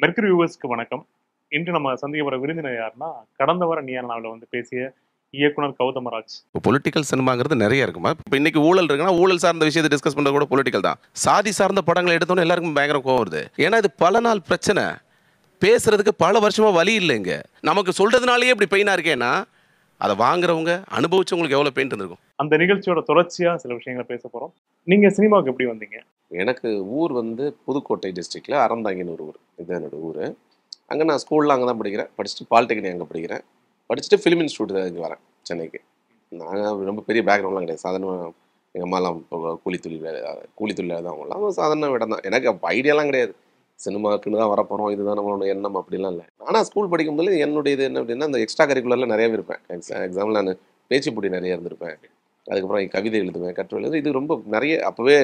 Mercury வியூவர்ஸ்க்கு வணக்கம். இன்று நம்ம சந்திக்க போற விருந்தினர் யாருன்னா, கடந்த வாரம் நீயா நானால வந்து பேசிய இயக்குனர் கௌதமராஜ். இப்போ பொலிட்டிக்கல் சினிமாங்கிறது நெறைய இருக்குமா? இப்போ இன்னைக்கு ஊழல் இருக்குன்னா, ஊழல் சார்ந்த விஷயத்த டிஸ்கஸ் பண்றது கூட பொலிட்டிக்கல் தான். சாதி சார்ந்த படங்கள எடுத்தோனே எல்லாருக்கும் பயங்கர கோவம் வருது. ஏன்னா இது பல நாள் பிரச்சனை. பேசுறதுக்கு பல வருஷமா வழி இல்லைங்க. நமக்கு சொல்றதுனாலயே இப்படி பெயினா இருக்கேன்னா, அத வாங்குறவங்க, அனுபவிச்சவங்களுக்கு எவ்வளவு பெயின் இருந்திருக்கும். அந்த நிகழ்ச்சியோட தொடர்ச்சியா சில விஷயங்கள பேச போறோம். நீங்க சினிமாவுக்கு எப்படி வந்தீங்க? எனக்கு ஊர் வந்து புதுக்கோட்டை டிஸ்ட்ரிக்ட்ல அறந்தாங்கின்னு ஒரு ஊர். இதுதான் என்னோட ஊரு. அங்க நான் ஸ்கூல்ல அங்க தான் படிக்கிறேன். படிச்சுட்டு பாலிடெக்னிக் அங்க படிக்கிறேன். படிச்சுட்டு ஃபிலிம் இன்ஸ்டிடியூட் இங்க வரேன் சென்னைக்கு. நான் ரொம்ப பெரிய பேக்ரவுண்ட்லாம் கிடையாது. சாதாரணமா எங்க அம்மாலாம் கூலி தொழிலாளி தான் அவங்கலாம். சாதாரண இடம் தான். எனக்கு அப்போ ஐடியாலாம் கிடையாது. சினிமாக்குன்னு தான் வரப்போறோம். இதுதான் நம்மளோட எண்ணம் அப்படிலாம் இல்ல. ஆனா ஸ்கூல் படிக்கும்போது என்னுடைய இது என்ன அப்படின்னா, இந்த எக்ஸ்ட்ரா கரிக்குலர்ல நிறையவே இருப்பேன். எக்ஸாம்பிள் நான் பேச்சு போட்டி நிறைய இருந்திருப்பேன். அதுக்கப்புறம் கவிதை எழுதுவேன், கட்டுரை எழுதுவேன். இது ரொம்ப நிறைய அப்பவே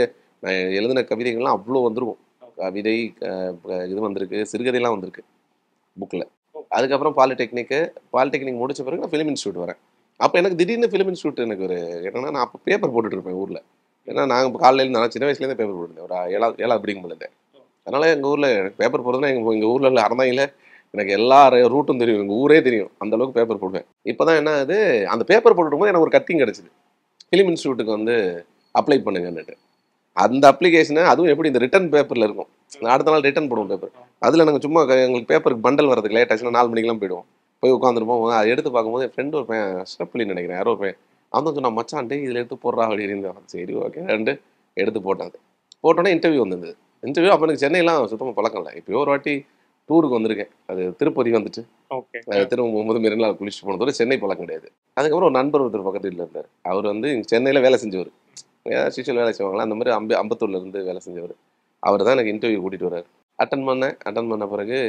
நான் எழுதின கவிதைகள்லாம் அவ்வளோ வந்திருக்கும். கவிதை இது வந்திருக்கு, சிறுகதையெல்லாம் வந்திருக்கு புக்கில். அதுக்கப்புறம் பாலிடெக்னிக் முடிச்ச பிறகு நான் ஃபிலிம் இன்ஸ்டியூட் வரேன். அப்போ எனக்கு திடீர்னு ஃபிலிம் இன்ஸ்டியூட் எனக்கு ஒரு என்னன்னா, நான் அப்போ பேப்பர் போட்டுட்டு இருப்பேன் ஊரில். ஏன்னா நாங்கள் காலையில் நான் சின்ன வயசுலேருந்தே பேப்பர் போட்டுருந்தேன். ஒரு ஏழாவது படிக்கும்போது. அதனால எங்கள் ஊரில் எனக்கு பேப்பர் போடுறதுனா எங்கள் ஊரில் உள்ள அறந்தாங்கில எனக்கு எல்லா ரூட்டும் தெரியும், எங்கள் ஊரே தெரியும். அந்த அளவுக்கு பேப்பர் போடுவேன். இப்போ தான் என்ன ஆகுது, அந்த பேப்பர் போட்டுட்டு போது எனக்கு ஒரு கட்டிங் கிடச்சிது. ஃபிலிம் இன்ஸ்டியூட்டுக்கு வந்து அப்ளை பண்ணுங்கன்னுட்டு. அந்த அப்ளிகேஷனை அதுவும் எப்படி இந்த ரிட்டன் பேப்பரில் இருக்கும். அடுத்த நாள் ரிட்டன் போடுவோம் பேப்பர். அதில் நாங்கள் சும்மா எங்களுக்கு பேப்பருக்கு பண்டல் வரதுக்கு லேட் ஆச்சுன்னா 4 மணிக்கெலாம் போயிடுவோம். போய் உட்காந்துருப்போம். அதை எடுத்து பார்க்கும்போது என் ஃப்ரெண்டு ஒரு பையன் ஸ்டெப்லின்னு நினைக்கிறேன், யாரோ ஒரு பையன். அவன் தான் சொன்னான், மச்சான் டே இதில் எடுத்து போடுறா அப்படின்னு. சரி ஓகே ரெண்டு எடுத்து போட்டாங்க. போட்டோன்னே இன்டர்வியூ வந்தது. இன்டர்வியூ அப்போ எனக்கு சென்னையெல்லாம் சுத்தமாக பழக்கம் இல்லை. இப்போ ஒரு வாட்டி டூருக்கு வந்திருக்கேன். அது திருப்பதி வந்துட்டு திரும்ப போகும்போது மெரினால குளிச்சுட்டு போனதோட சென்னை பழக்கம் கிடையாது. அதுக்கப்புறம் ஒரு நண்பர் ஒருத்தர் பக்கத்து வீட்டில் இருந்தார். அவர் வந்து சென்னையில் வேலை செஞ்சவர். ஏதாவது சிஷியல் வேலை செய்வாங்களா அந்த மாதிரி அம்பத்தூர்ல இருந்து வேலை செஞ்சவர். அவர் தான் எனக்கு இன்டர்வியூ கூட்டிகிட்டு வர்றாரு. அட்டன் பண்ண பிறகு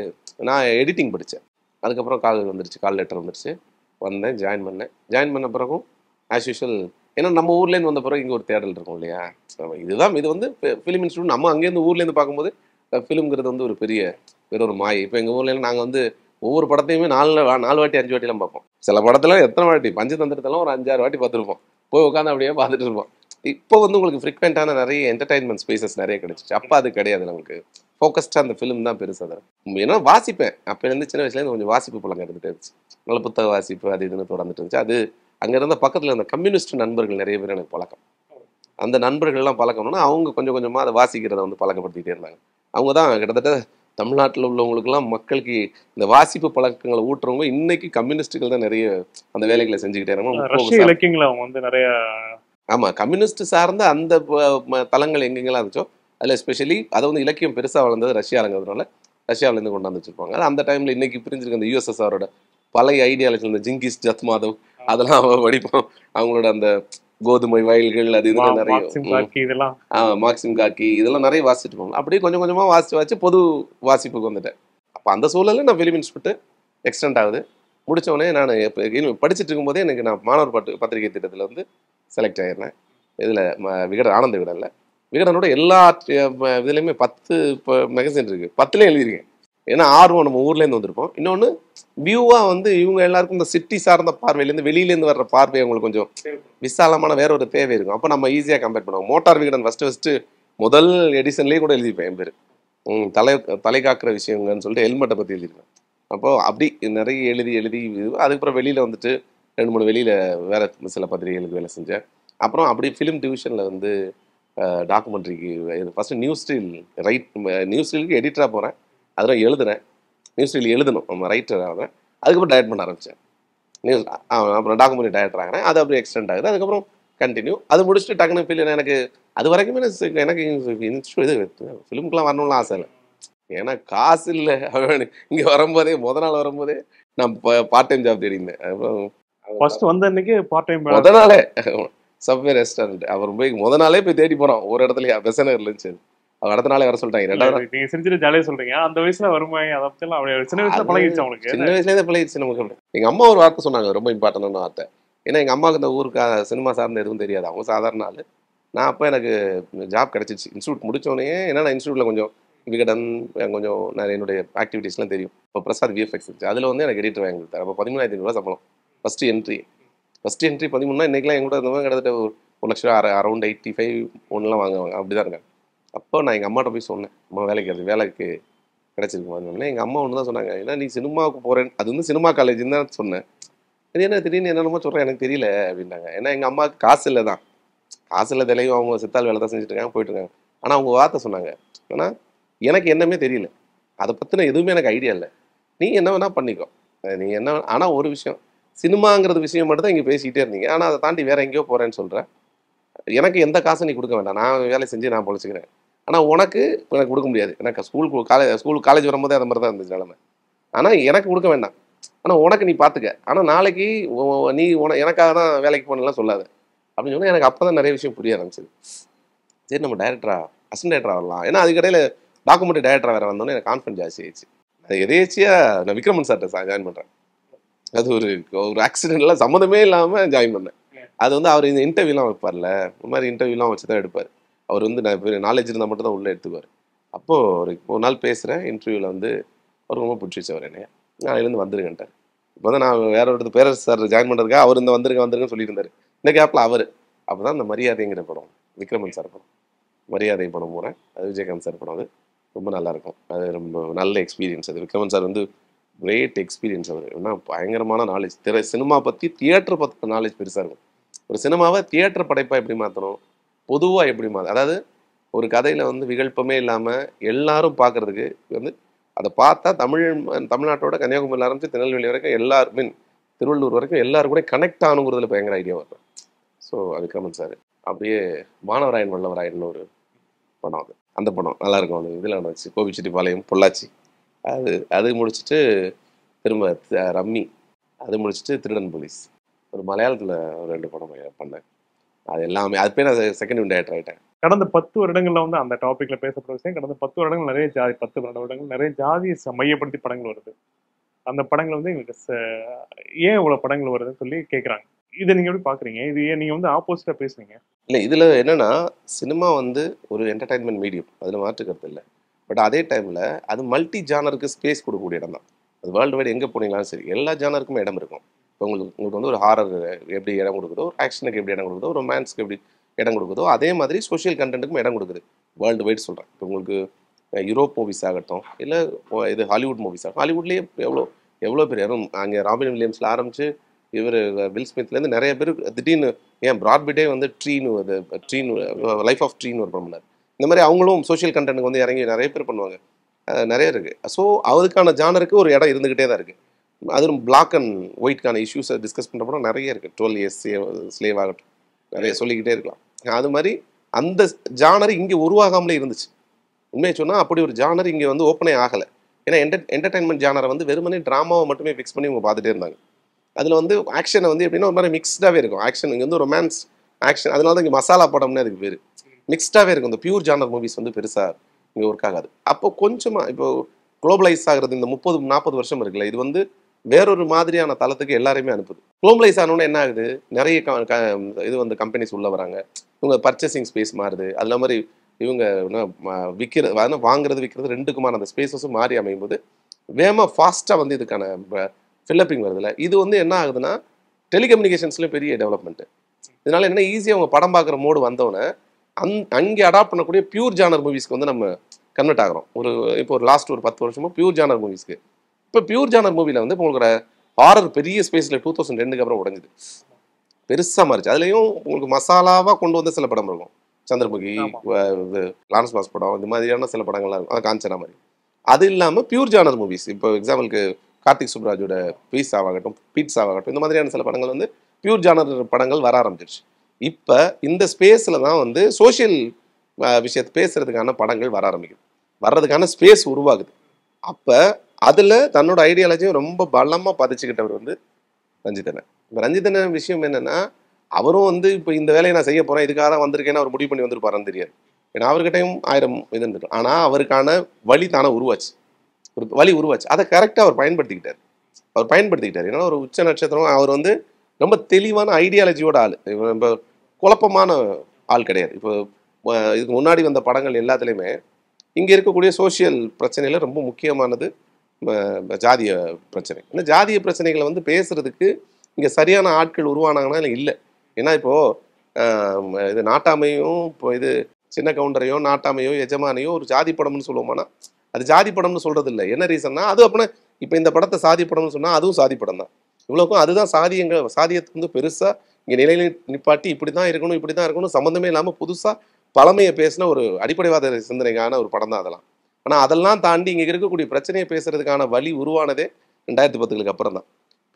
நான் எடிட்டிங் படித்தேன். அதுக்கப்புறம் கால் வந்துருச்சு, கால் லெட்டர் வந்துருச்சு. வந்தேன், ஜாயின் பண்ண பிறகும் ஆஸ் யூஷுவல். ஏன்னா நம்ம ஊர்லேருந்து வந்த பிறகு இங்கே ஒரு தேடல் இருக்கும் இல்லையா. இது வந்து ஃபிலிம் இன்ஸ்டியூட் நம்ம அங்கேருந்து ஊர்லேருந்து பார்க்கும்போது ஃபிலிம்ங்கிறது வந்து ஒரு வேற ஒரு மாயை. இப்போ எங்கள் ஊர்லேருந்து நாங்கள் வந்து ஒவ்வொரு படத்தையுமே 4 வாட்டி 5 வாட்டிலாம் பார்ப்போம். சில படத்துல எத்தனை வாட்டி பஞ்சதந்திரத்தெல்லாம் ஒரு 5-6 வாட்டி பார்த்துருப்போம். போய் உட்காந்து அப்படியே பார்த்துட்டு இருப்போம். இப்போ வந்து உங்களுக்கு ஃப்ரீக்வெண்ட்டான நிறைய என்டர்டைன்மெண்ட் ஸ்பேசஸ் நிறைய கிடைச்சிச்சு. அப்போ அது கிடையாது. நமக்கு ஃபோக்கஸ்டாக அந்த ஃபிலிம் தான் பெருசு. அதை ஏன்னா வாசிப்பேன். அப்போலேருந்து சின்ன வயசுலேருந்து கொஞ்சம் வாசிப்பு பழக்கம் இருந்துகிட்டே இருந்துச்சு. நல்ல புத்தக வாசிப்பு அது இதுன்னு தொடர்ந்துட்டு இருந்துச்சு. அது அங்கே இருந்த பக்கத்தில் இருந்த கம்யூனிஸ்ட் நண்பர்கள் நிறைய பேர் எனக்கு பழக்கம். அந்த நண்பர்கள்லாம் பழக்கம்னா அவங்க கொஞ்சம் கொஞ்சமாக அதை வாசிக்கிறத வந்து பழக்கப்படுத்திக்கிட்டே இருந்தாங்க. அவங்க தான் கிட்டத்தட்ட தமிழ்நாட்டில் உள்ளவங்களுக்குலாம் மக்களுக்கு இந்த வாசிப்பு பழக்கங்களை ஊட்டுறவங்க இன்னைக்கு கம்யூனிஸ்டுகள் தான் நிறைய அந்த வேலைகளை செஞ்சுக்கிட்டே ரஷ்ய இலக்கியங்களை அவங்க வந்து நிறைய ஆமாம் கம்யூனிஸ்ட் சார்ந்த அந்த தளங்கள் எங்கெங்கெல்லாம் இருந்துச்சோ அதில் எஸ்பெஷலி அதை வந்து இலக்கியம் பெருசாக வளர்ந்தது ரஷ்யாங்கிறதுனால ரஷ்யாவிலேருந்து கொண்டாந்து வச்சுருப்பாங்க. அது அந்த டைமில் இன்னைக்கு பிரிஞ்சிருக்க அந்த யூஎஸ்எஸ்ஆரோட பழைய ஐடியாலஜி இந்த ஜிங்கிஸ் ஜத்மாதவ் அதெல்லாம் படிப்போம். அவங்களோட அந்த கோதுமை வயல்கள் அது இதெல்லாம் நிறைய மார்க்சிம் காக்கி இதெல்லாம் நிறைய வாசிச்சுட்டு போங்க. அப்படியே கொஞ்சம் கொஞ்சமாக வாசிச்சு பொது வாசிப்புக்கு வந்துட்டேன். அப்போ அந்த சூழலில் நான் ஃபிலிம் இன்ஸ்டியூட் எக்ஸ்டெண்ட் ஆகுது. முடித்தோடனே நான் படிச்சுட்டு இருக்கும்போதே எனக்கு நான் மாணவர் பத்திரிகை திட்டத்தில் வந்து செலக்ட் ஆகிருந்தேன். இதில் ஆனந்த விகடனோட எல்லா இதுலேயுமே 10 இப்போ மேகசின் இருக்குது. 10லேயும் எழுதியிருக்கேன். ஏன்னா ஆர்வம் நம்ம ஊர்லேருந்து வந்திருப்போம். இன்னொன்று வியூவாக வந்து இவங்க எல்லாருக்கும் இந்த சிட்டி சார்ந்த பார்வையிலேருந்து வெளியிலேருந்து வர்ற பார்வை அவங்களுக்கு கொஞ்சம் விசாலமான வேற ஒரு தேவை இருக்கும். அப்போ நம்ம ஈஸியாக கம்பேர் பண்ணுவோம். மோட்டார் விகடன் ஃபஸ்ட்டு முதல் எடிஷன்லேயே கூட எழுதிப்பேன். என் பேர் தலை காக்கிற விஷயங்கன்னு சொல்லிட்டு ஹெல்மெட்டை பற்றி எழுதியிருப்பேன். அப்போது அப்படி நிறைய எழுதி அதுக்கப்புறம் வெளியில் வந்துட்டு 2-3 வெளியில் வேறு சில பத்திரிகைகளுக்கு வேலை செஞ்சேன். அப்புறம் அப்படி ஃபிலிம் டிவிஷனில் வந்து டாக்குமெண்ட்ரிக்கு ஃபஸ்ட்டு நியூஸ் ஸ்டீலுக்கு எடிட்டராக போகிறேன். அதெல்லாம் எழுதுனேன். நியூஸ் ஸ்டீல் எழுதணும், நம்ம ரைட்டர் ஆகிறேன். அதுக்கப்புறம் டைரக்ட் பண்ண ஆரம்பித்தேன். அப்புறம் டாக்குமெண்ட்ரி டைரக்டர் ஆகிறேன். அது அப்படியே எக்ஸ்டெண்ட் ஆகுது. அதுக்கப்புறம் கண்டினியூ அது முடிச்சுட்டு டக்குனு ஃபீல் எனக்கு அது வரைக்குமே எனக்கு இது ஃபிலிமுக்கெலாம் வரணும்லாம் ஆசை இல்லை. ஏன்னா காசு இல்லை. இங்கே வரும்போதே நாள் வரும்போதே நான் பார்ட் டைம் ஜாப் தேடிந்தேன். அதுக்கப்புறம் நாளே சப்வே ரெஸ்டாரண்ட் அவர் போய் நாளே போய் தேடி போகிறோம். ஒரு இடத்துல பெசனர் இருந்துச்சு. அவர் அடுத்த நாளே வர சொல்லிட்டாங்க. 2வது நீங்க செஞ்சுட்டு ஜாலியாக சொல்றீங்க. அந்த வயசுல வருமா அதை பற்றிலாம் அப்படியே சின்ன வயசுல பழகிடுச்சு அவங்களுக்கு. சின்ன வயசுலேருந்து பழகிடுச்சு நமக்கு. எங்கள் அம்மா ஒரு வார்த்தை சொன்னாங்க, ரொம்ப இம்பார்ட்டண்டான வார்த்தை. ஏன்னா எங்கள் அம்மாவுக்கு இந்த ஊருக்கு சினிமா சார்ந்த எதுவும் தெரியாது. அவங்க சாதாரண ஆள். நான் அப்போ எனக்கு ஜாப் கிடச்சிச்சு இன்ஸ்டியூட் முடித்தோடனே. ஏன்னா நான் இன்ஸ்டியூட்டில் கொஞ்சம் விகடன் கொஞ்சம் நான் என்னுடைய ஆக்டிவிட்டீஸ்லாம் தெரியும். இப்போ பிரசாத் விஎஃப்எக்ஸ் இருந்துச்சு. அதில் வந்து எனக்கு எடிட்டர் வாங்கி கொடுத்தாரு. அப்போ 13,500 சம்பளம். ஃபஸ்ட்டு என்ட்ரி 13 இன்றைக்கெலாம் என் கூட இந்த மாதிரி கிட்டத்தட்ட 1 லட்சம் அரௌண்ட் 85 ஒன்றுலாம் வாங்குவாங்க. அப்படி தான் இருக்காங்க. அப்போ நான் எங்கள் அம்மாட்ட போய் சொன்னேன், அம்மா வேலைக்கு கிடைச்சிருக்குமா. எங்கள் அம்மா ஒன்று தான் சொன்னாங்க, ஏன்னா நீ சினிமாவுக்கு போகிறேன்னு, அது வந்து சினிமா காலேஜ்னு தான் சொன்னேன். அது என்ன திடீர்னு என்னென்னமோ சொல்கிறேன் எனக்கு தெரியல அப்படின்னாங்க. ஏன்னா எங்கள் அம்மாவுக்கு காசு இல்லை தான், காசு இல்லை தெளிவு, அவங்க சித்தாள் வேலை தான் செஞ்சுட்டு இருக்காங்க, போயிட்டு இருக்காங்க. ஆனால் அவங்க வார்த்தை சொன்னாங்க, ஏன்னா எனக்கு என்னமே தெரியல, அதை பற்றின எதுவுமே எனக்கு ஐடியா இல்லை, நீ என்ன வேணால் பண்ணிக்கோ, நீ என்ன. ஆனால் ஒரு விஷயம், சினிமாங்கிறது விஷயம் மட்டும் தான் இங்கே பேசிக்கிட்டே இருந்தீங்க, ஆனால் அதை தாண்டி வேற எங்கேயோ போகிறேன்னு சொல்கிறேன். எனக்கு எந்த காசும் நீ கொடுக்க வேண்டாம், நான் வேலை செஞ்சு நான் பொழைச்சிக்கிறேன். ஆனால் உனக்கு எனக்கு கொடுக்க முடியாது, எனக்கு ஸ்கூல் காலேஜ் வரும்போதே அது மாதிரி தான் இருந்துச்சு நிலமை. ஆனால் எனக்கு கொடுக்க வேண்டாம், ஆனால் உனக்கு நீ பார்த்துக்க, ஆனால் நாளைக்கு நீ எனக்காக தான் வேலைக்கு போனலாம் சொல்லாத அப்படின்னு சொன்னால் எனக்கு அப்போ தான் நிறைய விஷயம் புரிய ஆரம்பிச்சது. சரி நம்ம டைரக்டரா, அசிஸ்டன்ட் டைரக்டரா வரலாம். ஏன்னா அதுக்கடையில் டாக்குமெண்ட்ரி டைரக்டரா வேறு வந்தோன்னே எனக்கு கான்ஃபிடன்ஸ் ஜாஸ்தி ஆயிடுச்சு. அது எதேச்சியாக நான் விக்ரமன் சார்ட்ட ஜாயின் பண்ணுறேன். அது ஒரு ஆக்சிடென்ட்லாம் சம்மந்தமே இல்லாமல் ஜாயின் பண்ணேன். அது வந்து அவர் இந்த இன்டர்வியூலாம் வைப்பார்ல, இந்த மாதிரி இன்டர்வியூலாம் வச்சு தான் எடுப்பார். அவர் வந்து நான் நாலேஜ் இருந்தால் மட்டும் தான் உள்ளே எடுத்துக்குவார். அப்போது ஒரு நாள் பேசுகிறேன் இன்டர்வியூவில் வந்து அவர் ரொம்ப பிடிச்சிச்சு அவர் என்னைய, நாளையிலேருந்து வந்துருங்கன்ட்டார். இப்போ தான் நான் வேற ஒருத்தர் பேரரசு சார் ஜாயின் பண்ணுறதுக்காக அவர் இந்த வந்துருங்கன்னு சொல்லியிருந்தார். இந்த கேப்பில் அவர் அப்போ தான் இந்த மரியாதைங்கிற படம், விக்ரமன் சார் படம், மரியாதை படம் போகிறேன். அது விஜயகாந்த் சார் படம். அது ரொம்ப நல்லாயிருக்கும். அது ரொம்ப நல்ல எக்ஸ்பீரியன்ஸ். அது விக்ரமன் சார் வந்து கிரேட் எக்ஸ்பீரியன்ஸ். அவர் ஏன்னா பயங்கரமான நாலேஜ், சினிமா பற்றி, தியேட்டர் பற்றி நாலேஜ் பெருசாக இருக்கும். ஒரு சினிமாவை தியேட்டர் படைப்பாக எப்படி மாற்றணும், பொதுவாக எப்படி அதாவது ஒரு கதையில் வந்து விகல்பமே இல்லாமல் எல்லாரும் பார்க்குறதுக்கு வந்து அதை பார்த்தா தமிழ்நாட்டோட கன்னியாகுமரியில் ஆரம்பித்து திருநெல்வேலி வரைக்கும் எல்லாருமே, திருவள்ளூர் வரைக்கும் எல்லாரும் கூட கனெக்ட் ஆகணுங்கிறதுல பயங்கர ஐடியா வரும். So Vikraman sir. அப்படியே மாணவராயன் வல்லவராயன் ஒரு படம், அது அந்த படம் நல்லாயிருக்கும். அது இதில் வந்துச்சு, கோபிச்செட்டிப்பாளையம் பொள்ளாச்சி. அது முடிச்சுட்டு திரும்ப ரம்மி, அது முடிச்சுட்டு திருடன் போலீஸ், ஒரு மலையாளத்தில் ஒரு 2 படம் பண்ணேன். அது எல்லாமே அது பேர் நான் செகண்ட் டைரக்டர் ஆகிட்டேன். கடந்த 10 வருடங்கள்ல வந்து அந்த டாபிக்ல பேசப்படுற விஷயம், கடந்த 10 வருடங்கள் நிறைய 10 வருடங்கள் நிறைய ஜாதியை மையப்படுத்தி படங்கள் வருது. அந்த படங்கள் வந்து எங்களுக்கு ஏன் இவ்வளவு படங்கள் வருதுன்னு சொல்லி கேட்குறாங்க. இதை நீங்க எப்படி பாக்குறீங்க? இது ஏன் நீங்க வந்து ஆப்போசிட்டா பேசுறீங்க? இல்லை, இதில் என்னன்னா, சினிமா வந்து ஒரு என்டர்டைன்மெண்ட் மீடியம், அதில் மாற்றுக்கிறது இல்லை. பட் அதே டைமில் அது மல்டி ஜானருக்கு ஸ்பேஸ் கொடுக்கக்கூடிய இடம் தான். அது வேர்ல்டு வைடு எங்கே போனீங்களாலும் சரி, எல்லா ஜானருக்குமே இடம் இருக்கும். இப்போ உங்களுக்கு வந்து ஒரு ஹாரர் எப்படி இடம் கொடுக்குதோ, ஒரு ஆக்ஷனுக்கு எப்படி இடம் கொடுக்குதோ, ஒரு ரொமான்ஸ்க்கு எப்படி இடம் கொடுக்குதோ, அதே மாதிரி சோஷியல் கண்டென்ட்டுக்கும் இடம் கொடுக்குது. வேர்ல்டு வைடு சொல்கிறேன். இப்போ உங்களுக்கு யூரோப் மூவிஸ் ஆகட்டும், இல்லை இது ஹாலிவுட் மூவிஸ் ஆகட்டும், ஹாலிவுட்லேயே எவ்வளோ பேர் யாரும் அங்கே ராபின் வில்லியம்ஸில் ஆரம்பித்து இவர் வில் ஸ்மித்லேருந்து நிறைய பேர் திடீர்னு, ஏன் பிராட்பிட்டே வந்து ட்ரீன்னு லைஃப் ஆஃப் ட்ரீன்னு ஒரு படம் பண்ணார். இந்த மாதிரி அவங்களும் சோஷியல் கண்டென்ட்டுக்கு வந்து இறங்கி நிறைய பேர் பண்ணுவாங்க. நிறைய இருக்குது. ஸோ அதுக்கான ஜானருக்கு ஒரு இடம் இருந்துக்கிட்டே தான் இருக்குது. அதுவும் பிளாக் அண்ட் ஒயிட்கான இஷ்யூஸை டிஸ்கஸ் பண்ணுற படம் நிறைய இருக்குது. 12 இயர்ஸ் ஸ்லேவ் ஆகட்டும், நிறைய சொல்லிக்கிட்டே இருக்கலாம். அது மாதிரி அந்த ஜானர் இங்கே உருவாகாமலே இருந்துச்சு. உண்மையை சொன்னால் அப்படி ஒரு ஜானர் இங்கே வந்து ஓப்பனே ஆகலை. ஏன்னா என்டர்டைன்மெண்ட் ஜானரை வந்து வெறுமனே ட்ராமாவை மட்டுமே ஃபிக்ஸ் பண்ணி இவங்க பார்த்துட்டே இருந்தாங்க. அதில் வந்து ஆக்ஷனை வந்து எப்படின்னா ஒரு மாதிரி மிக்ஸ்டாகவே இருக்கும். ஆக்ஷன் இங்கே வந்து ரொமான்ஸ் ஆக்ஷன், அதனால தான் இங்கே மசாலா படம்னு அதுக்கு பேர். மிக்ஸ்டாகவே இருக்கும். இந்த பியூர் ஜானர் மூவிஸ் வந்து பெருசாக இங்கே ஒர்க் ஆகாது. அப்போ கொஞ்சமாக இப்போ குளோபலைஸ் ஆகிறது இந்த 30-40 வருஷம் இருக்குல்ல, இது வந்து வேறொரு மாதிரியான தளத்துக்கு எல்லாரையுமே அனுப்புது. குளோபலைஸ் ஆனோன்னு என்ன ஆகுது, நிறைய இது வந்து கம்பெனிஸ் உள்ளே வராங்க, இவங்க பர்ச்சேசிங் ஸ்பேஸ் மாறுது. அதில் மாதிரி இவங்க வாங்குறது விற்கிறது ரெண்டுக்குமான அந்த ஸ்பேஸஸும் மாறி அமையும் போது வேகமாக ஃபாஸ்ட்டாக வந்து இதுக்கான ஃபில்லப்பிங் வருதுல்ல. இது வந்து என்ன ஆகுதுன்னா டெலிகம்யூனிகேஷன்ஸ்லேயும் பெரிய டெவலப்மெண்ட்டு. இதனால என்ன ஈஸியாக அவங்க படம் பார்க்குற மோடு வந்தோடனே அங்கே அடாப்ட் பண்ணக்கூடிய பியூர் ஜானர் மூவிஸ்க்கு வந்து நம்ம கன்வெர்ட் ஆகிறோம். இப்போ ஒரு லாஸ்ட் ஒரு 10 வருஷமும் பியூர் ஜானர் மூவிஸ்க்கு. இப்போ பியூர் ஜானர் மூவியில் வந்து இப்போ உங்களுக்கு ஹாரர் பெரிய ஸ்பேஸில் 2002க்கு அப்புறம் உடஞ்சுது, பெருசாக மாறிச்சு. அதுலேயும் உங்களுக்கு மசாலாவாக கொண்டு வந்த சில படம் இருக்கும். சந்திரமுகி, லாரன்ஸ் மாஸ் படம், இந்த மாதிரியான சில படங்கள்லாம் இருக்கும். அது காஞ்சனா மாதிரி. அது இல்லாமல் பியூர் ஜானர் மூவிஸ், இப்போ எக்ஸாம்பிளுக்கு கார்த்திக் சுப்ராஜோட பீட்ஸாவாகட்டும், இந்த மாதிரியான சில படங்கள் வந்து பியூர் ஜானர் படங்கள் வர ஆரம்பிச்சிருச்சு. இப்போ இந்த ஸ்பேஸில் தான் வந்து சோஷியல் விஷயத்தை பேசுறதுக்கான படங்கள் வர ஆரம்பிக்குது, வர்றதுக்கான ஸ்பேஸ் உருவாகுது. அப்போ அதில் தன்னோட ஐடியாலஜியும் ரொம்ப பலமாக பதிச்சுக்கிட்டவர் வந்து ரஞ்சிதனன். இப்போ ரஞ்சிதனன் விஷயம் என்னென்னா, அவரும் வந்து இப்போ இந்த வேலையை நான் செய்ய போகிறேன், இதுக்காக தான் வந்திருக்கேன்னு அவர் முடிவு பண்ணி வந்திருப்பாரான்னு தெரியாது. ஏன்னா அவர்கிட்டையும் 1000 இது இருந்துடும். ஆனால் அவருக்கான வழி தானே உருவாச்சு, ஒரு வழி உருவாச்சு. அதை கரெக்டாக அவர் பயன்படுத்திக்கிட்டார். ஏன்னா ஒரு உச்ச நட்சத்திரம், அவர் வந்து ரொம்ப தெளிவான ஐடியாலஜியோட ஆள். இப்போ குழப்பமான ஆள் கிடையாது. இப்போ இதுக்கு முன்னாடி வந்த படங்கள் எல்லாத்துலேயுமே இங்கே இருக்கக்கூடிய சோஷியல் பிரச்சனையில் ரொம்ப முக்கியமானது ஜாதிய பிரச்சனை. ஏன்னா ஜாதிய பிரச்சனைகளை வந்து பேசுறதுக்கு இங்கே சரியான ஆட்கள் உருவானாங்கன்னா இல்லை. ஏன்னா இப்போது இது நாட்டாமையும், இப்போ இது சின்ன கவுண்டரையோ நாட்டாமையோ எஜமானையோ ஒரு ஜாதி படம்னு சொல்லுவோம்னா அது ஜாதி படம்னு சொல்றது இல்லை. என்ன ரீசன்னா அது அப்படின்னா இப்போ இந்த படத்தை சாதி படம்னு சொன்னால் அதுவும் சாதி படம் தான். இவ்வளோக்கும் அதுதான் சாதியத்துக்கு வந்து பெருசாக இங்கே நிலையில நிப்பாட்டி இப்படி தான் இருக்கணும் இப்படி தான் இருக்கணும் சம்மந்தமே இல்லாமல் புதுசாக பழமையை பேசின ஒரு அடிப்படைவாத சிந்தனைக்கான ஒரு படம் தான் அதெல்லாம். ஆனால் அதெல்லாம் தாண்டி இங்கே இருக்கக்கூடிய பிரச்சனையை பேசுறதுக்கான வழி உருவானதே 2010களுக்கு அப்புறம் தான்.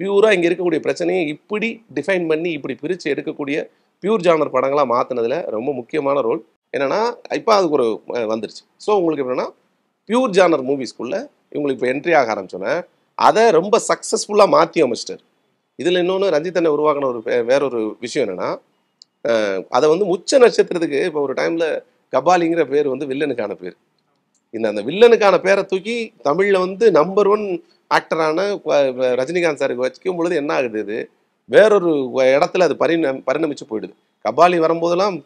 பியூராக இங்கே இருக்கக்கூடிய பிரச்சனையை இப்படி டிஃபைன் பண்ணி இப்படி பிரித்து எடுக்கக்கூடிய பியூர் ஜானர் படங்களாக மாற்றினதில் ரொம்ப முக்கியமான ரோல் என்னென்னா இப்போ அதுக்கு ஒரு வந்துருச்சு. ஸோ உங்களுக்கு எப்படின்னா பியூர் ஜானர் மூவிஸ்குள்ளே இவங்களுக்கு இப்போ என்ட்ரி ஆக ஆரம்பிச்சோன்னே அதை ரொம்ப சக்ஸஸ்ஃபுல்லாக மாற்றி அமைச்சிட்டார். இதில் இன்னொன்று ரஞ்சித் உருவாக்கின ஒரு வேறொரு விஷயம் என்னென்னா அதை வந்து முச்ச நட்சத்திரத்துக்கு இப்போ ஒரு டைமில் கபாலிங்கிற பேர் வந்து வில்லனுக்கான பேர். அந்த வில்லனுக்கான பேரை தூக்கி தமிழில் வந்து நம்பர் 1 ஆக்டரான ரஜினிகாந்த் சாருக்கு வச்சுக்கும் பொழுது என்ன ஆகுது, இது வேறொரு இடத்துல அது பரிணமிச்சு போயிடுது. கபாலி வரும்போதெல்லாம்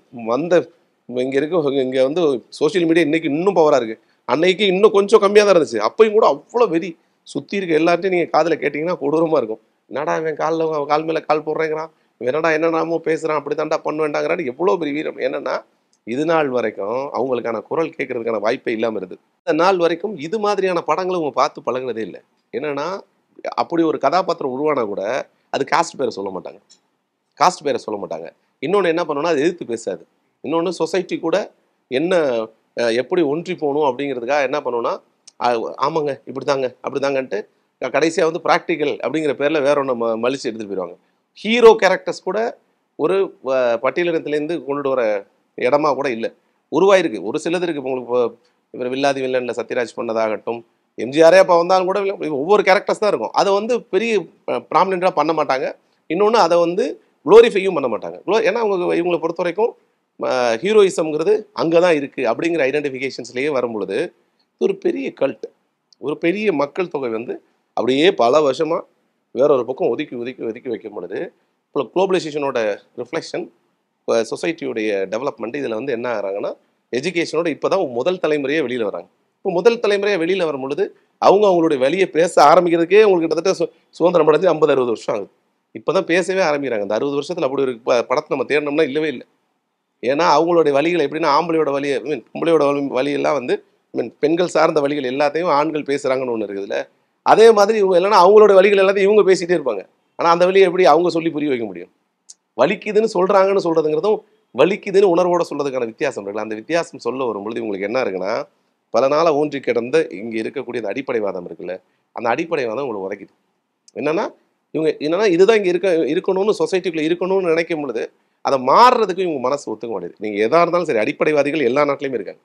இங்கே வந்து சோசியல் மீடியா இன்னைக்கு இன்னும் பவராக இருக்குது. அன்னைக்கு இன்னும் கொஞ்சம் கம்மியாக தான் இருந்துச்சு. அப்பயும் கூட அவ்வளோ வெறி சுற்றி இருக்க எல்லார்ட்டையும் நீங்கள் காதில் கேட்டிங்கன்னா கொடூரமாக இருக்கும். என்னடா இவன் கால் மேலே கால் போடுறேங்கிறான், என்னடா என்னென்னாமோ பேசுகிறான், அப்படி தாண்டா பண்ண வேண்டாங்கிறான்னு எவ்வளோ பெரிய வீரம். என்னென்னா இது நாள் வரைக்கும் அவங்களுக்கான குரல் கேட்கறதுக்கான வாய்ப்பே இல்லாமல் இருந்தது. இந்த நாள் வரைக்கும் இது மாதிரியான படங்களை அவங்க பார்த்து பழகினதே இல்லை. என்னென்னா அப்படி ஒரு கதாபாத்திரம் உருவானா கூட அது காஸ்ட் பேரை சொல்ல மாட்டாங்க. இன்னொன்று என்ன பண்ணணும்னா அது எதிர்த்து பேசாது. இன்னொன்று சொசைட்டி கூட என்ன எப்படி ஒன்றி போகணும் அப்படிங்கிறதுக்காக என்ன பண்ணணும்னா ஆமாங்க இப்படி தாங்கன்ட்டு கடைசியாக வந்து ப்ராக்டிக்கல் அப்படிங்கிற பேரில் வேற ஒன்று மலிச்சு எடுத்துகிட்டு போயிடுவாங்க. ஹீரோ கேரக்டர்ஸ் கூட ஒரு பட்டியலினத்துலேருந்து கொண்டுட்டு வர இடமா கூட இல்லை, உருவாயிருக்கு. ஒரு சிலது இருக்குது. உங்களுக்கு இவர் வில்லாதி வில்லனில் சத்யராஜ் பண்ணதாகட்டும், எம்ஜிஆரே அப்போ வந்தாலும் கூட ஒவ்வொரு கேரக்டர்ஸ் தான் இருக்கும். அதை வந்து பெரிய ப்ராமினெண்ட்டாக பண்ண மாட்டாங்க. இன்னொன்று அதை வந்து க்ளோரிஃபையும் பண்ண மாட்டாங்க. ஏன்னா இவங்களை பொறுத்த வரைக்கும் ஹீரோயிசம்ங்கிறது அங்கே தான் இருக்குது அப்படிங்கிற ஐடென்டிஃபிகேஷன்ஸ்லேயே வரும்பொழுது ஒரு பெரிய கல்ட், ஒரு பெரிய மக்கள் தொகை வந்து அப்படியே பல வருஷமாக வேற ஒரு பக்கம் ஒதுக்கி வைக்கும் பொழுது இப்போ குளோபலைசேஷனோட ரிஃப்ளெக்ஷன், இப்போ சொசைட்டியோடைய டெவலப்மெண்ட் இதில் வந்து என்ன ஆகிறாங்கன்னா எஜுகேஷனோட இப்போ தான் முதல் தலைமுறையே வெளியில் வராங்க. இப்போ முதல் தலைமுறையாக வெளியில் வரும் பொழுது அவங்களுடைய வழியை பேச ஆரம்பிக்கிறதுக்கே உங்களுக்கு கிட்டத்தட்ட சுதந்திரம் அடைஞ்சு 50-60 வருஷம் ஆகுது. இப்போ தான் பேசவே ஆரம்பிக்கிறாங்க. அந்த 60 வருஷத்தில் அப்படி ஒரு படத்தை நம்ம தேடணும்னா இல்லவே இல்லை. ஏன்னா அவங்களுடைய வழிகள் எப்படின்னா ஆம்பளையோட வழியை பொம்பளையோட வழியெல்லாம் வந்து பெண்கள் சார்ந்த வழிகள் எல்லாத்தையும் ஆண்கள் பேசுகிறாங்கன்னு ஒன்று இருக்குதுல்ல. அதே மாதிரி இவங்க இல்லைன்னா அவங்களோட வழிகள் எல்லாத்தையும் இவங்க பேசிகிட்டே இருப்பாங்க. ஆனால் அந்த வழியை எப்படி அவங்க சொல்லி புரிய வைக்க முடியும்? வலிக்குதுன்னு சொல்கிறாங்கன்னு சொல்கிறதுங்கிறதும் வலிக்குதுன்னு உணர்வோட சொல்கிறதுக்கான வித்தியாசம் இருக்குல்ல. அந்த வித்தியாசம் சொல்ல வரும்பொழுது உங்களுக்கு என்ன இருக்குன்னா பல நாளாக ஊன்றி கிடந்த இங்கே இருக்கக்கூடிய அந்த அடிப்படைவாதம் இருக்குல்ல, அந்த அடிப்படைவாதம் உங்களுக்கு உதைக்குது. என்னன்னா இதுதான் இங்கே இருக்கணும்னு சொசைட்டிக்குள்ளே இருக்கணும்னு நினைக்கும் பொழுது அதை மாறுறதுக்கு இவங்க மனசு ஒத்துக்க மாட்டேது. நீங்கள் எதாக இருந்தாலும் சரி, அடிப்படைவாதிகள் எல்லா நாட்டிலையுமே இருக்காங்க.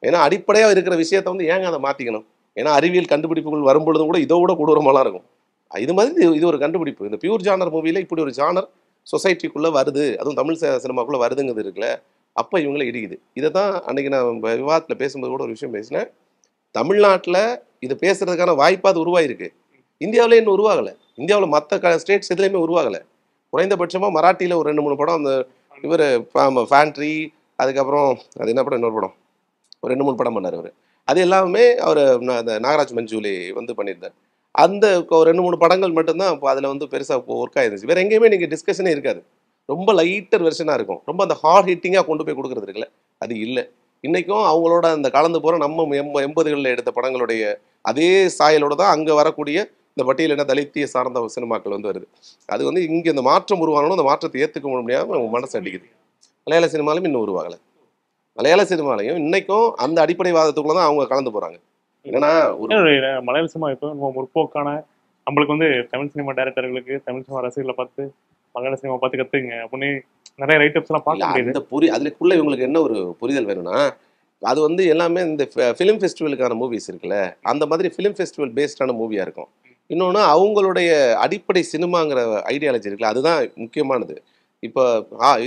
ஏன்னா அடிப்படையாக இருக்கிற விஷயத்த வந்து ஏங்க அதை மாற்றிக்கணும்? ஏன்னா அறிவியல் கண்டுபிடிப்புகள் வரும்பொழுதும் கூட இதோட கொடூரமாலாம் இருக்கும். இது மாதிரி இது ஒரு கண்டுபிடிப்பு. இந்த பியூர் ஜானர் மூவியில் இப்படி ஒரு ஜானர் சொசைட்டிக்குள்ளே வருது, அதுவும் தமிழ் சினிமாக்குள்ளே வருதுங்கிறது இருக்குல்ல, அப்போ இவங்களை இடிக்குது. இதை தான் அன்றைக்கி நான் விவாதத்தில் பேசும்போது கூட ஒரு விஷயம் பேசினேன். தமிழ்நாட்டில் இது பேசுகிறதுக்கான வாய்ப்பாக அது உருவாயிருக்கு. இந்தியாவிலே இன்னும் உருவாகலை. இந்தியாவில் மற்ற ஸ்டேட்ஸ் எதுலேயுமே உருவாகலை. குறைந்தபட்சமாக மராட்டியில் ஒரு 2-3 படம், அந்த இவர் ஃபேண்ட்ரி, அதுக்கப்புறம் அது என்ன படம், இன்னொரு படம், ஒரு 2-3 படம் பண்ணார் அவர். அது எல்லாமே அவர் அந்த நாகராஜ் மஞ்சூலி வந்து பண்ணியிருந்தார். அந்த 2-3 படங்கள் மட்டும்தான் இப்போ அதில் வந்து பெருசாக ஒர்க் ஆகிருந்துச்சு. வேறு எங்கேயுமே நீங்கள் டிஸ்கஷனே இருக்காது. ரொம்ப லைட்டர் வெர்ஷனாக இருக்கும். ரொம்ப அந்த ஹார்ட் ஹிட்டிங்காக கொண்டு போய் கொடுக்குறது இருக்குல்ல, அது இல்லை. இன்றைக்கும் அவங்களோட அந்த கலந்து போகிற நம்ம 80களில் எடுத்த படங்களுடைய அதே சாயலோடு தான் அங்கே வரக்கூடிய இந்த பட்டியலின தலித்திய சார்ந்த சினிமாக்கள் வந்து வருது. அது வந்து இங்கே இந்த மாற்றம் உருவாகணும், அந்த மாற்றத்தை ஏற்றுக்க முடியாமல் அவங்க மனசு அடிக்குது. மலையாள சினிமாலையும் இன்னும் உருவாகலை. மலையாள சினிமாலையும் இன்னைக்கும் அந்த அடிப்படைவாதத்துக்குள்ள தான் அவங்க கலந்து போகிறாங்க. ஏன்னா மலையாள சினிமா இப்போ முற்போக்கான நம்மளுக்கு வந்து தமிழ் சினிமா டைரக்டர்களுக்கு தமிழ் சினிமா ரசிகர்களை பார்த்து மலையாள சினிமா பார்த்து கற்றுங்க அப்படின்னு நிறைய ரைட்டப்ஸ் எல்லாம் பார்க்க முடியுது. அதுக்குள்ள இவங்களுக்கு என்ன ஒரு புரிதல் வேணும்னா, அது வந்து எல்லாமே இந்த ஃபிலிம் ஃபெஸ்டிவலுக்கான மூவிஸ் இருக்குல்ல, அந்த மாதிரி ஃபிலிம் ஃபெஸ்டிவல் பேஸ்டான மூவியாக இருக்கும். இன்னொன்று அவங்களுடைய அடிப்படை சினிமாங்கிற ஐடியாலஜி இருக்குல்ல, அதுதான் முக்கியமானது. இப்போ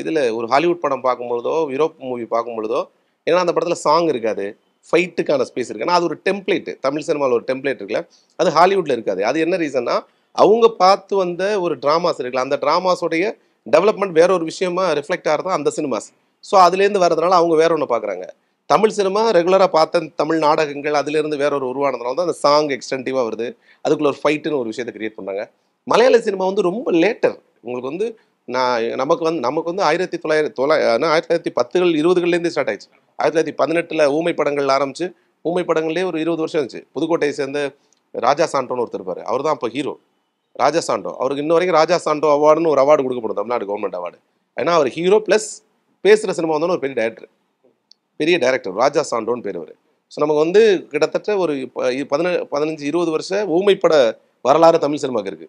இதில் ஒரு ஹாலிவுட் படம் பார்க்கும்பொழுதோ யூரோப் மூவி பார்க்கும்பொழுதோ ஏன்னா அந்த படத்தில் சாங் இருக்காது, ஃபைட்டுக்கான ஸ்பேஸ் இருக்குது. ஆனால் அது ஒரு டெம்ப்ளேட்டு, தமிழ் சினிமாவில் ஒரு டெம்ப்ளேட் இருக்குல்ல, அது ஹாலிவுட்டில் இருக்காது. அது என்ன ரீசன்னா அவங்க பார்த்து வந்த ஒரு ட்ராமாஸ் இருக்குல்ல, அந்த ட்ராமாஸோடைய டெவலப்மெண்ட் வேற ஒரு விஷயமா ரிஃப்ளெக்ட் ஆகிறது அந்த சினிமாஸ். ஸோ அதுலேருந்து வரதுனால அவங்க வேற ஒன்று பார்க்குறாங்க. தமிழ் சினிமா ரெகுலராக பார்த்த தமிழ் நாடகங்கள் அதுலேருந்து வேற ஒரு உருவானதுனால தான் அந்த சாங் எக்ஸ்டென்டிவாக வருது, அதுக்குள்ள ஒரு ஃபைட்டுன்னு ஒரு விஷயத்தை கிரியேட் பண்ணாங்க. மலையாள சினிமா வந்து ரொம்ப லேட்டர். உங்களுக்கு வந்து நமக்கு வந்து 1910கள் 20லேருந்தே ஸ்டார்ட் ஆயிடுச்சு. 1918 ஊமை படங்கள் ஆரம்பிச்சு ஊமை படங்கள்லேயே ஒரு 20 வருஷம் இருந்துச்சு. புதுக்கோட்டையை சேர்ந்த ராஜா சாண்டோன்னு ஒருத்தர் இருப்பார். அவர் தான் இப்போ ஹீரோ. ராஜா சாண்டோ. அவருக்கு இன்ன வரைக்கும் ராஜா சாண்டோ அவார்டுன்னு ஒரு அவார்டு கொடுக்கப்படும், தமிழ்நாடு கவர்மெண்ட் அவார்டு. ஏன்னா அவர் ஹீரோ ப்ளஸ் பேசுகிற சினிமா வந்தோன்னு ஒரு பெரிய டைரக்டர் ராஜா சாண்டோன்னு பேர் அவர். ஸோ நமக்கு வந்து கிட்டத்தட்ட ஒரு 15-20 வருஷ ஊமைப்பட வரலாறு தமிழ் சினிமாவுக்கு இருக்கு.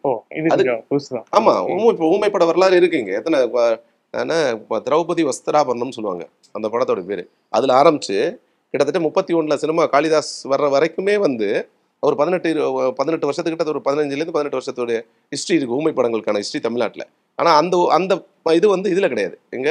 ஆமா, ஊமைப்பட வரலாறு இருக்குங்க. எத்தனை திரௌபதி வஸ்திராபரணம்னு சொல்லுவாங்க அந்த படத்தோட பேரு. அதுல ஆரம்பிச்சு கிட்டத்தட்ட 31 சினிமா காளிதாஸ் வர்ற வரைக்குமே வந்து ஒரு 18 வருஷத்துக்கிட்ட ஒரு 15 18 வருஷத்தோட ஹிஸ்ட்ரி இருக்கு ஊமை படங்களுக்கான ஹிஸ்ட்ரி தமிழ்நாட்டில். ஆனா அந்த இது வந்து இதுல கிடையாது, எங்க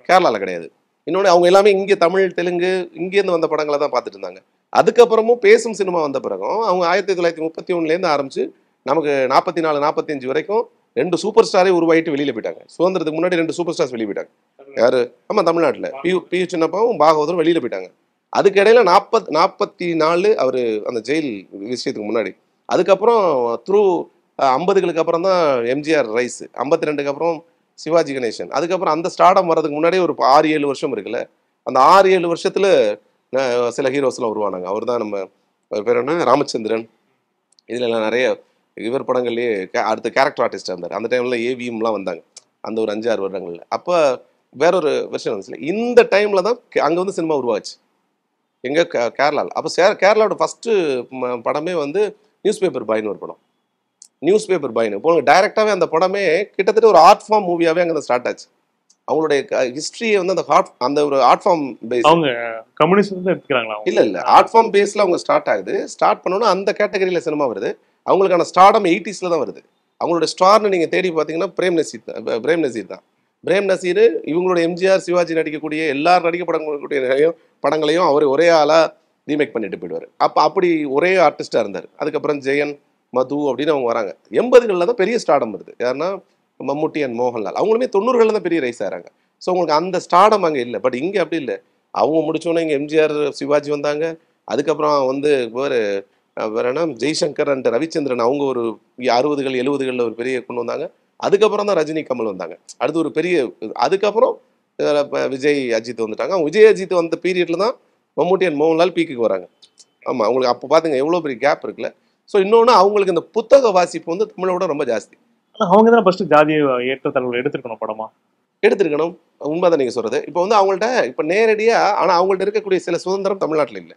கேரளால கிடையாது. இன்னொன்று அவங்க எல்லாமே இங்கே தமிழ் தெலுங்கு இங்கேருந்து வந்த படங்களை தான் பார்த்துட்டு இருந்தாங்க. அதுக்கப்புறமும் பேசும் சினிமா வந்த பிறகும் அவங்க 1931 ஆரம்பிச்சு நமக்கு 44 45 வரைக்கும் 2 சூப்பர் ஸ்டாரே உருவாயிட்டு வெளியில போயிட்டாங்க. சுதந்திரத்துக்கு முன்னாடி 2 சூப்பர் ஸ்டார்ஸ் வெளியே போயிட்டாங்க. யாரு? ஆமா, தமிழ்நாட்டில் பியு சின்னப்பாவும் பாகவதரும் வெளியில போயிட்டாங்க. அதுக்கு இடையில 44 அவர் அந்த ஜெயில் விஷயத்துக்கு முன்னாடி. அதுக்கப்புறம் த்ரூ 50களுக்கு அப்புறம் தான் எம்ஜிஆர் ரைஸ், 52க்கு அப்புறம் சிவாஜி கணேசன். அதுக்கப்புறம் அந்த ஸ்டார்டம் வர்றதுக்கு முன்னாடியே ஒரு 6-7 வருஷம் இருக்குல்ல, அந்த 6-7 வருஷத்துல சில ஹீரோஸ்லாம் உருவானாங்க. அவர் தான் நம்ம பேர் என்ன, ராமச்சந்திரன். இதுல எல்லாம் நிறைய இவர் படங்கள்லேயே அடுத்த கேரக்டர் ஆர்டிஸ்டாக இருந்தார். அந்த டைம்ல ஏவிஎம்லாம் வந்தாங்க அந்த ஒரு 5-6 வருடங்கள்ல. அப்போ வேறொரு வெர்ஷன் வந்துச்சுல. இந்த டைம்ல தான் அங்கே வந்து சினிமா உருவாச்சு எங்க கேரளாவில். அப்போ கேரளாவோட ஃபர்ஸ்ட் படமே வந்து நியூஸ் பேப்பர் பாய்னு ஒரு படம். நியூஸ் பேப்பர் பாய்னு இப்போ டைரக்டாகவே அந்த படமே கிட்டத்தட்ட ஒரு ஆர்ட் ஃபார்ம் மூவியாகவே அங்கே ஸ்டார்ட் ஆச்சு. அவங்களுடைய ஹிஸ்ட்ரியை வந்து அந்த ஒரு ஆர்ட் ஃபார்ம் பேஸ், அவங்க கம்யூனிஸ்ட் எடுத்துக்கிறாங்களா? இல்ல ஆர்ட் ஃபார்ம் பேஸ்ல அவங்க ஸ்டார்ட் ஆகுது. ஸ்டார்ட் பண்ணோன்னா அந்த கேட்டகரியில சினிமா வருது. அவங்களுக்கான ஸ்டார்டம் 80s தான் வருது. அவங்களோட ஸ்டார்னு நீங்க தேடி பார்த்தீங்கன்னா பிரேம் நசீர் தான். பிரேம் நசீர் இவங்களோட எம்ஜிஆர் சிவாஜி நடிக்கக்கூடிய எல்லாரும் நடிக்க படங்களையும் அவர் ஒரே ஆளா ரீமேக் பண்ணிட்டு போயிடுவார். அப்படி ஒரே ஆர்டிஸ்டா இருந்தார். அதுக்கப்புறம் ஜெயன், மது அப்படின்னு அவங்க வராங்க. 80களில் தான் பெரிய ஸ்டார்டம் வருது. யாருன்னா மம்முட்டி அண்ட் மோகன்லால். அவங்களுமே 90களில் தான் பெரிய ரைஸ் ஆகிறாங்க. ஸோ உங்களுக்கு அந்த ஸ்டார்டம் அங்கே இல்லை. பட் இங்கே அப்படி இல்லை. அவங்க முடிச்சோன்னே இங்கே எம்ஜிஆர் சிவாஜி வந்தாங்க. அதுக்கப்புறம் வந்து வேற என்ன ஜெய்சங்கர் அண்ட் ரவிச்சந்திரன் அவங்க ஒரு 60கள் 70களில் ஒரு பெரிய கொண்டு வந்தாங்க. அதுக்கப்புறம் தான் ரஜினி கமல் வந்தாங்க. அடுத்து ஒரு பெரிய அதுக்கப்புறம் விஜய் அஜித் வந்துட்டாங்க. அவங்க விஜய் அஜித் வந்த பீரியட்ல தான் மம்முட்டி அண்ட் மோகன்லால் பீக்குக்கு வராங்க. ஆமாம், அவங்களுக்கு அப்போ பார்த்துங்க எவ்வளோ பெரிய கேப் இருக்குல்ல. ஸோ இன்னொன்று அவங்களுக்கு இந்த புத்தக வாசிப்பு வந்து தமிழோட ரொம்ப ஜாஸ்தி. அவங்க தான் ஃபர்ஸ்ட் ஜாதிய ஏற்றத்தாழ்வுகள் எடுத்துருக்கணும், படமா எடுத்துருக்கணும். உண்மைதான் நீங்கள் சொல்கிறது. இப்போ வந்து அவங்கள்ட்ட இப்போ நேரடியாக ஆனால் அவங்கள்ட்ட இருக்கக்கூடிய சில சுதந்திரம் தமிழ்நாட்டில் இல்லை.